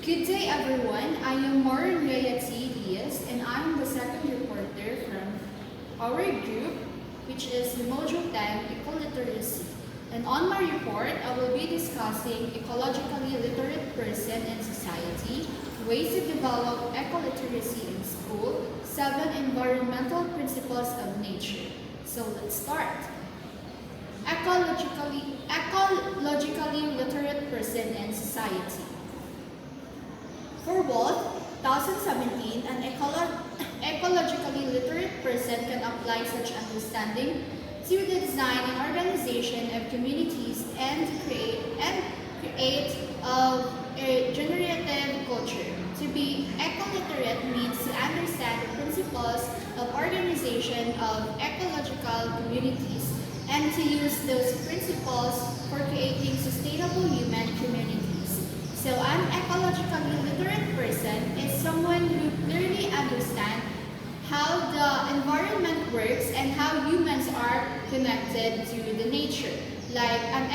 Good day, everyone. I am Maureen Reyati Diaz, and I'm the second reporter from our group, which is Module 10, Ecoliteracy. And on my report, I will be discussing ecologically literate person and society, ways to develop ecoliteracy in school, 7 environmental principles of nature. So let's start. Ecologically literate person and society. For both 2017, an ecologically literate person can apply such understanding to the design and organization of communities and create a generative culture. To be ecoliterate means to understand the principles of organization of ecological communities and to use those principles for creating sustainable human communities. So an ecologically literate person is someone who clearly understands how the environment works and how humans are connected to the nature. Like an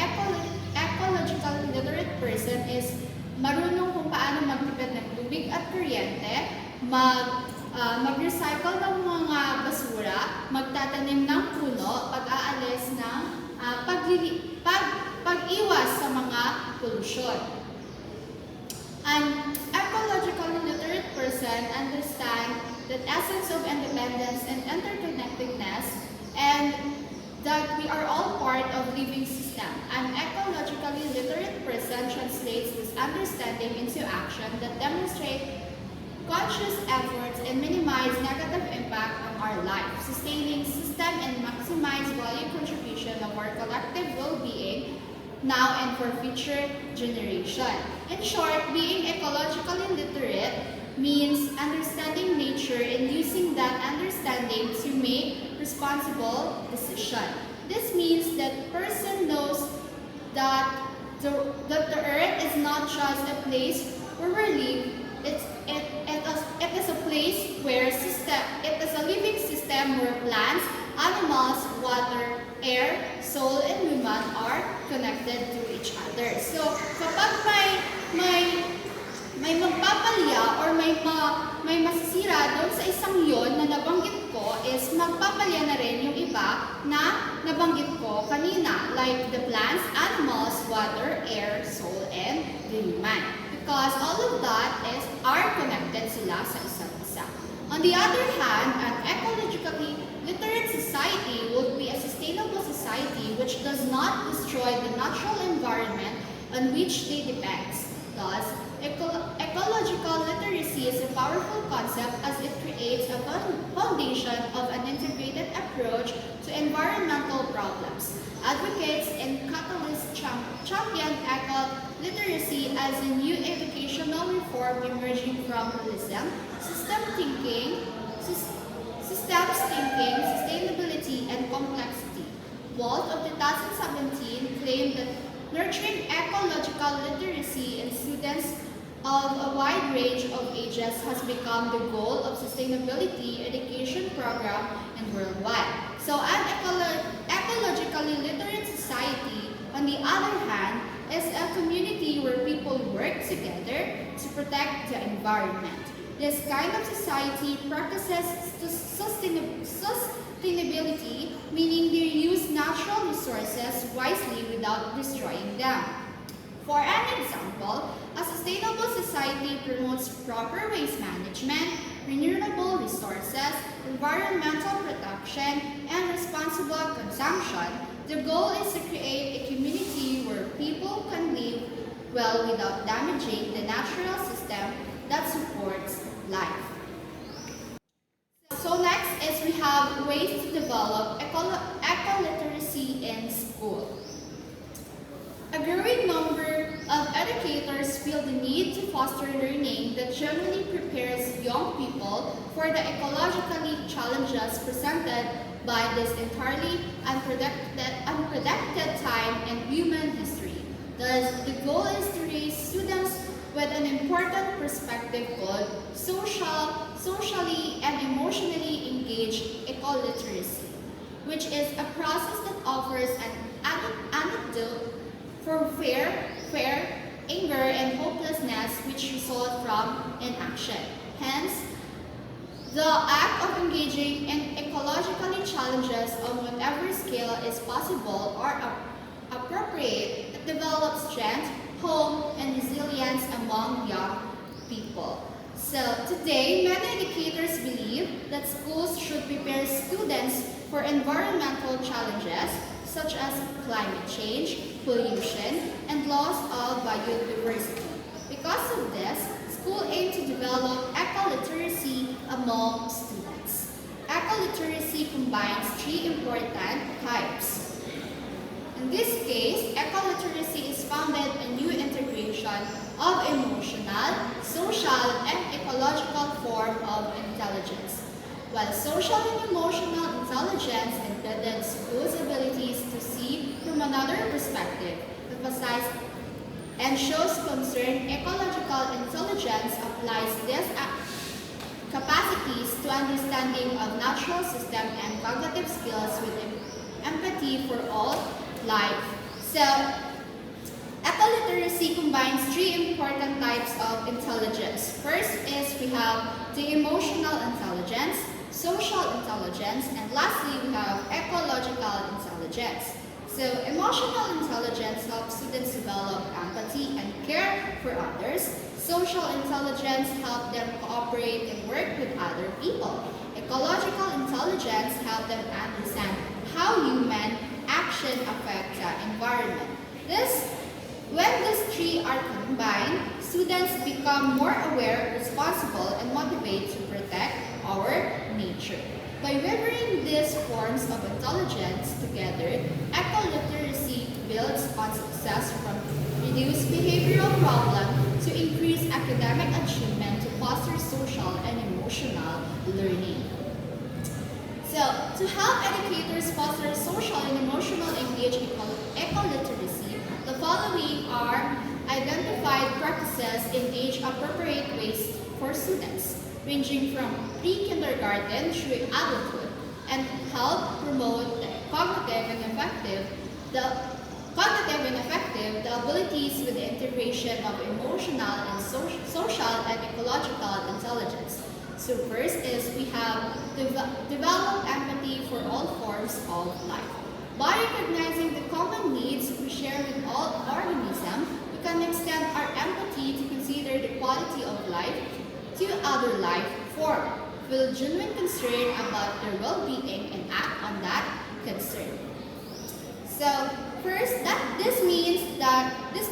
ecologically literate person is marunong kung paano magtipid ng tubig at kuryente, mag-recycle ng mga basura, magtatanim ng puno, pag-aalis ng pag-iwas sa mga polusyon. An ecologically literate person understands the essence of independence and interconnectedness and that we are all part of living system. An ecologically literate person translates this understanding into action that demonstrate conscious efforts and minimize negative impact on our life, sustaining system and maximize value contribution of our collective well-being now and for future generation. In short, being ecologically literate means understanding nature and using that understanding to make responsible decisions. This means that person knows that the earth is not just a place where we live, it is a place where it is a living system where plants, animals, water, air, soul, and human are connected to each other. So, kapag may magpapalya or may masisira doon sa isang yon na nabanggit ko is magpapalya na rin yung iba na nabanggit ko kanina, like the plants, animals, water, air, soul, and the human. Because all of that are connected sila sa isa't isa. On the other hand, an ecologically literate society would be a sustainable society which does not destroy the natural environment on which they depend. Thus, ecological literacy is a powerful concept as it creates a foundation of an integrated approach to environmental problems. Advocates and catalysts champion eco-literacy as a new educational reform emerging from holism, systems thinking, sustainability, and complexity. Walt of 2017 claimed that nurturing ecological literacy in students of a wide range of ages has become the goal of sustainability education program and worldwide. So an ecologically literate society, on the other hand, is a community where people work together to protect the environment. This kind of society practices sustainability, meaning they use natural resources wisely without destroying them. For an example, a sustainable society promotes proper waste management, renewable resources, environmental protection, and responsible consumption. The goal is to create a community where people can live well without damaging the natural system that supports life. So next is we have ways to develop ecoliteracy in school. A growing number of educators feel the need to foster learning that genuinely prepares young people for the ecologically challenges presented by this entirely unprecedented time in human history. Thus, the goal is to raise students with an important perspective called socially and emotionally engaged ecoliteracy, which is a process that offers an antidote for fear, anger, and hopelessness which result in action. Hence, the act of engaging in ecologically challenges on whatever scale is possible or appropriate, it develops strength, hope, and resilience among young people. So today, many educators believe that schools should prepare students for environmental challenges such as climate change, pollution, and loss of biodiversity. Because of this, school aims to develop eco-literacy among students. Eco-literacy combines three important types. In this case, eco-literacy is founded in new integration of emotional, social, and ecological form of intelligence. While social and emotional intelligence embedded schools' abilities to see from another perspective, emphasize and shows concern, ecological intelligence applies these capacities to understanding of natural system and cognitive skills with empathy for all life. So, eco-literacy combines three important types of intelligence. First is we have the emotional intelligence, social intelligence, and lastly we have ecological intelligence. So, emotional intelligence helps students develop empathy and care for others. Social intelligence helps them cooperate and work with other people. Ecological intelligence helps them understand how human action affects the environment. When these three are combined, students become more aware, responsible, and motivated to protect our nature. By weaving these forms of intelligence together, eco-literacy builds on success from reduce behavioral problems to increase academic achievement to foster social and emotional learning. So, to help educators foster social and emotional engagement in eco-literacy, the following are identified practices in age-appropriate ways for students, ranging from pre-kindergarten through adulthood, and help promote the cognitive and effective the abilities with the integration of emotional and social and ecological intelligence. So first is we have develop empathy for all forms of life. By recognizing the common needs we share with all organisms, we can extend our empathy to consider the quality of life to other life form, feel genuine concern about their well-being and act on that concern. So first, this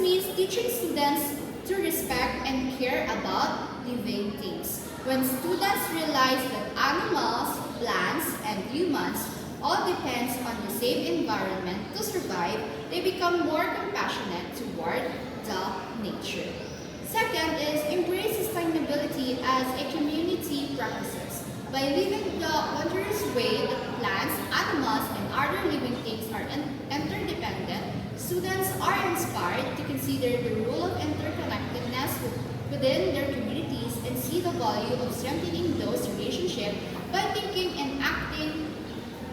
means teaching students to respect and care about living things. When students realize that animals, plants, and humans all depends on the same environment to survive, they become more compassionate toward the nature. Second is embrace sustainability as a community practices. By living the wondrous way that plants, animals, and other living things are interdependent, students are inspired to consider the role of interconnectedness within their communities and see the value of strengthening those relationships by thinking and acting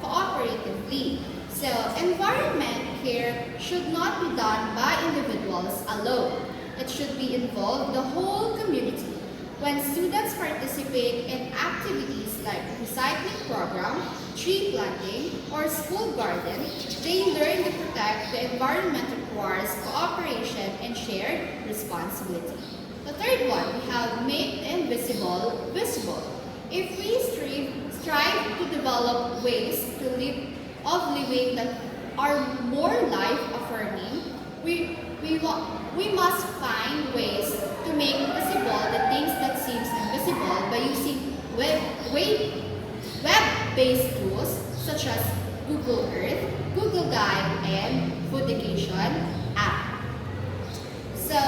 cooperatively. So, environment care should not be done by individuals alone. It should be involved the whole community. When students participate in activities like recycling program, tree planting, or school garden, they learn to protect the environment requires cooperation and shared responsibility. The third one, we have make the invisible visible. If we strive to develop ways of living that are more life-affirming, we must find ways to make visible the things that seems invisible by using web-based tools such as Google Earth, Google Guide, and Foodication app. So,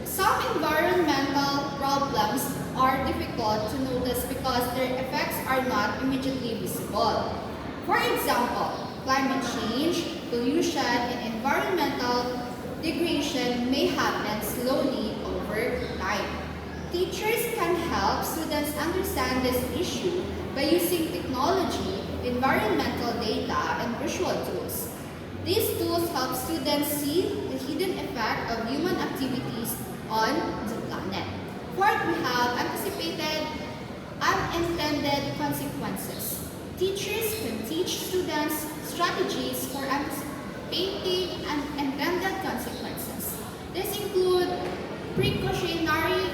some environmental problems are difficult to notice because their effects are not immediately visible. For example, climate change, pollution, and environmental degradation may happen slowly over time. Teachers can help students understand this issue by using technology, environmental data, and visual tools. These tools help students see the hidden effect of human activities on the planet. For we have anticipated unintended consequences. Teachers can teach students strategies for anticipating unintended consequences. This include precautionary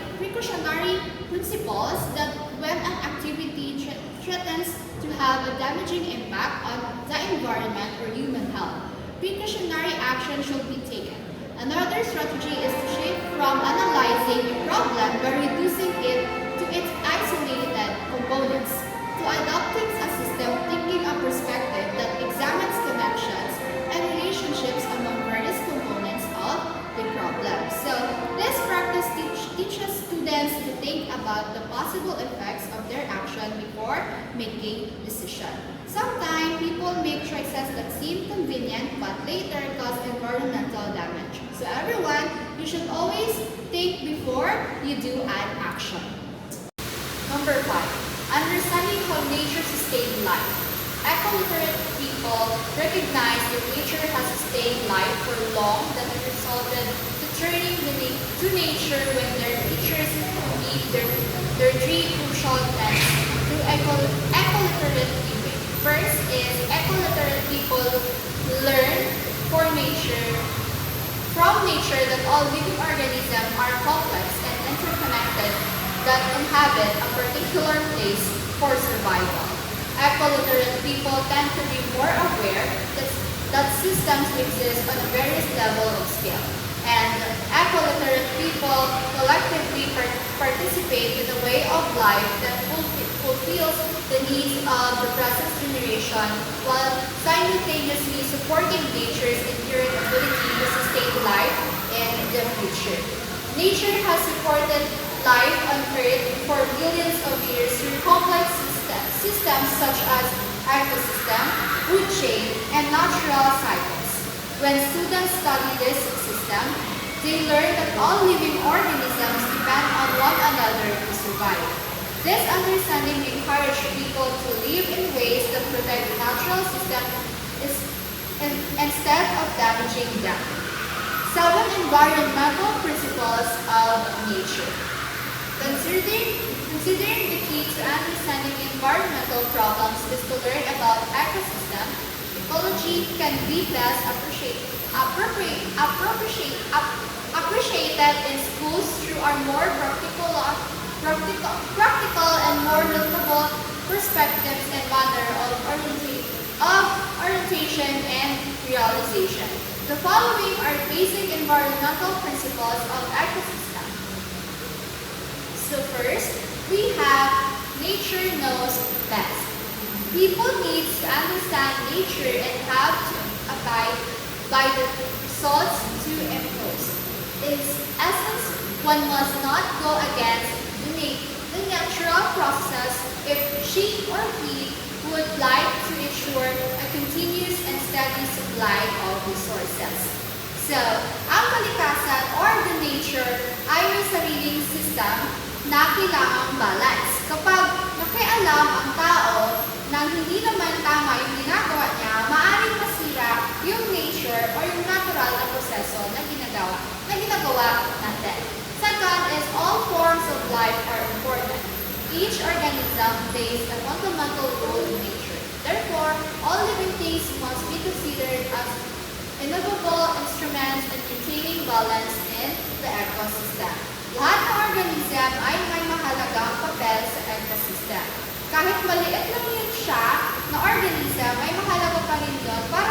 principles that when an activity threatens to have a damaging impact on the environment or human health, precautionary action should be taken. Another strategy is to shift from analyzing a problem by reducing it to its isolated components, to adopting a system thinking a perspective that examines connections and relationships among various components of the problem. So, this practice teaches students to think about the possible effects of their action before making decisions. Sometimes people make choices that seem convenient but later cause environmental damage. So everyone, you should always think before you do an action. Number 5. Understanding how nature sustains life. Eco-literate people recognize that nature has sustained life for long that it resulted to turning to nature when their creatures meet their three crucial tenets through eco-literate living. First is eco-literate people learn from nature that all living organisms are complex and interconnected that inhabit a particular place for survival. Eco-literate people tend to be more aware that systems exist on various levels of scale. And eco-literate people collectively participate in a way of life that fulfills the needs of the present generation while simultaneously supporting nature's inherent ability to sustain life in the future. Nature has supported life on Earth for billions of years through complex systems such as ecosystem, food chain, and natural cycles. When students study this system, they learn that all living organisms depend on one another to survive. This understanding encourages people to live in ways that protect the natural system instead of damaging them. 7 environmental principles of nature. Considering the key to understanding environmental problems is to learn about ecosystem. Ecology can be best appreciated in schools through our more practical and more relatable perspectives and manner of orientation and realization. The following are basic environmental principles of ecosystem. So first, we have nature knows best. People need to understand nature and have to abide by the results to impose. In essence, one must not go against the natural process if she or he would like to ensure a continuous and steady supply of resources. So, ang kalikasan or the nature ay may sariling system na kailangang balance. Kapag nakialam ang tao na hindi naman tama yung ginagawa niya, maaaring masira yung nature or yung natural na proseso na ginagawa natin. Second is all forms of life are important. Each organism plays a fundamental role in nature. Therefore, all living things must be considered as inevitable instruments in maintaining balance in the ecosystem. Lahat ng organism ay may mahalagang papel sa ecosystem. Kahit maliit lang yun siya na organism, ay mahalaga pa rin yun para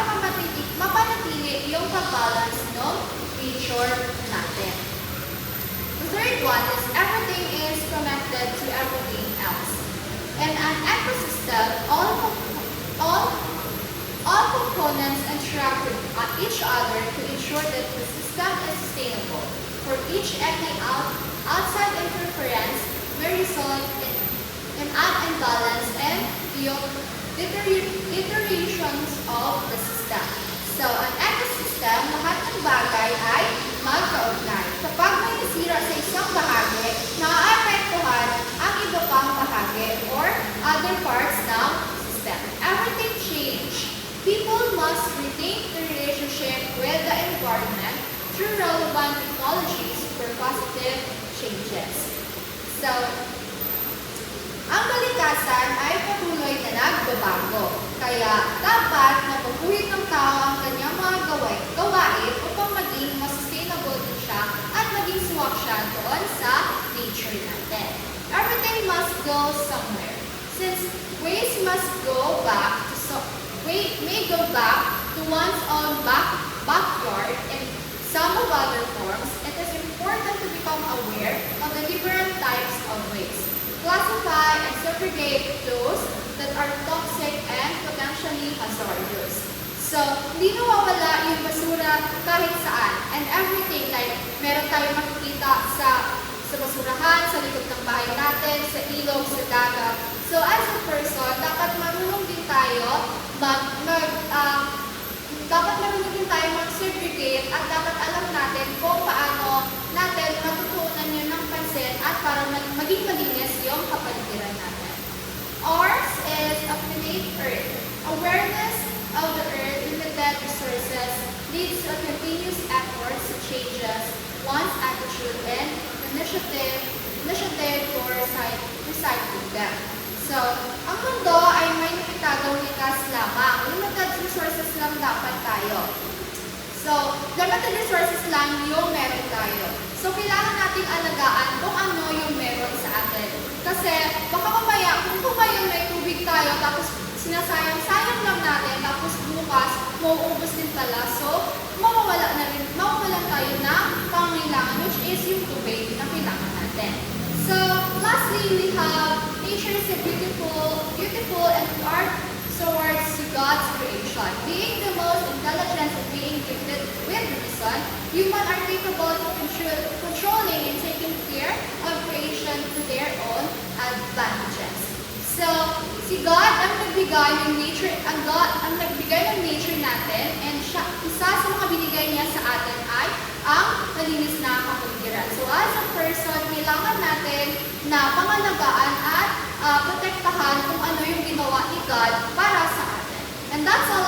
mapanatili yung pag-balance ng nature natin. The third one is everything is connected to everything else. In an ecosystem, all components interact with each other to ensure that the system is sustainable. For each any outside interference may result in an imbalance and deteriorations of the system. So, an ecosystem, lahat ng bagay ay magkaugnay. Kapag may nasira sa isang bahagi, naaapektuhan ang iba pang bahagi or other parts ng system. Everything change. People must rethink the relationship with the environment through relevant technologies for positive changes. nagbabago. Kaya dapat napaguhit ng tao ang kanyang mga gawain upang maging mas sustainable din siya at maging swak siya doon sa nature natin. Everything must go somewhere. Since waste must go back may go back to one's own backyard in some of other forms, it is important to become aware of the different types of waste. Classify and segregate those that are toxic and potentially hazardous. So, hindi nawawala yung basura kahit saan and everything, like meron tayong makikita sa basurahan, sa likod ng bahay natin, sa ilog, sa dagat. So, as a person, dapat marunong din tayo mag-segregate at dapat alam natin kung paano natin matutunan yun ng pansin at para maging malinis yung kapaligiran natin. Ours is a finite earth. Awareness of the earth limited resources leads to a continuous efforts to changes one's attitude and initiative for recycling them. So, ang mundo ay may limitadong likas lamang. Limited resources lang dapat tayo. So, limited resources lang yung meron tayo. So, kailangan nating alagaan kung ano yung meron sa atin. Kasi, baka mamaya, kung ngayon may tubig tayo, tapos sinasayang-sayang lang natin, tapos bukas, mauubos din pala. So, mawawalan tayo ng pangailangan, which is yung tubig na kailangan natin. So, lastly, we have nature is a beautiful and art towards God's creation. Being the most intelligent and being gifted with reason, humans are capable of controlling and taking care of creation to their own advantages. So, si God ang nagbigay ng nature, ang nagbigay ng nature natin, and isa sa mga binigay niya sa atin ay ang malinis na kapaligiran. So, as a person, kailangan natin na pangalagaan at protektahan kung ano yung ginawa ni God para sa atin. And that's all